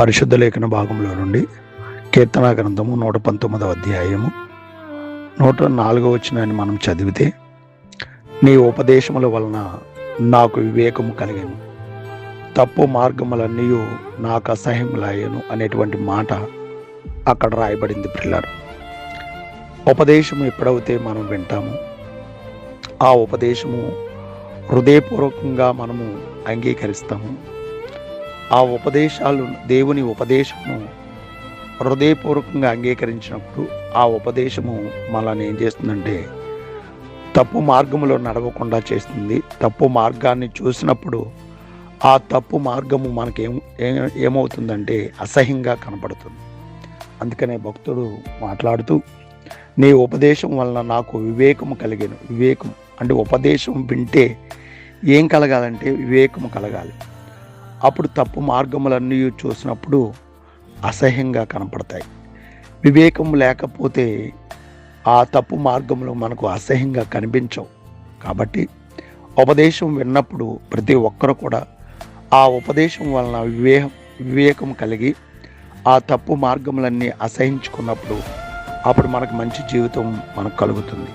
పరిశుద్ధ లేఖన భాగంలో నుండి కీర్తన గ్రంథము 119వ అధ్యాయము 104వ వచనాన్ని మనం చదివితే, నీ ఉపదేశముల వలన నాకు వివేకము కలిగెను, తప్పు మార్గములన్నీ నాకు అసహ్యములాయను అనేటువంటి మాట అక్కడ రాయబడింది. పిల్లలు, ఉపదేశము ఎప్పుడైతే మనం వింటామో ఆ ఉపదేశము హృదయపూర్వకంగా మనము అంగీకరిస్తాము. ఆ ఉపదేశాలు, దేవుని ఉపదేశము హృదయపూర్వకంగా అంగీకరించినప్పుడు ఆ ఉపదేశము మనల్ని ఏం చేస్తుందంటే తప్పు మార్గంలో నడవకుండా చేస్తుంది. తప్పు మార్గాన్ని చూసినప్పుడు ఆ తప్పు మార్గము మనకి ఏమవుతుందంటే అసహ్యంగా కనపడుతుంది. అందుకనే భక్తుడు మాట్లాడుతూ, నీ ఉపదేశం వలన నాకు వివేకము కలిగేను. వివేకం అంటే ఉపదేశం వింటే ఏం కలగాలంటే వివేకము కలగాలి. అప్పుడు తప్పు మార్గములన్నీ చూసినప్పుడు అసహ్యంగా కనపడతాయి. వివేకం లేకపోతే ఆ తప్పు మార్గములు మనకు అసహ్యంగా కనిపించవు. కాబట్టి ఉపదేశం విన్నప్పుడు ప్రతి ఒక్కరు కూడా ఆ ఉపదేశం వలన వివేకం కలిగి ఆ తప్పు మార్గములన్నీ అసహించుకున్నప్పుడు అప్పుడు మనకు మంచి జీవితం మనకు కలుగుతుంది.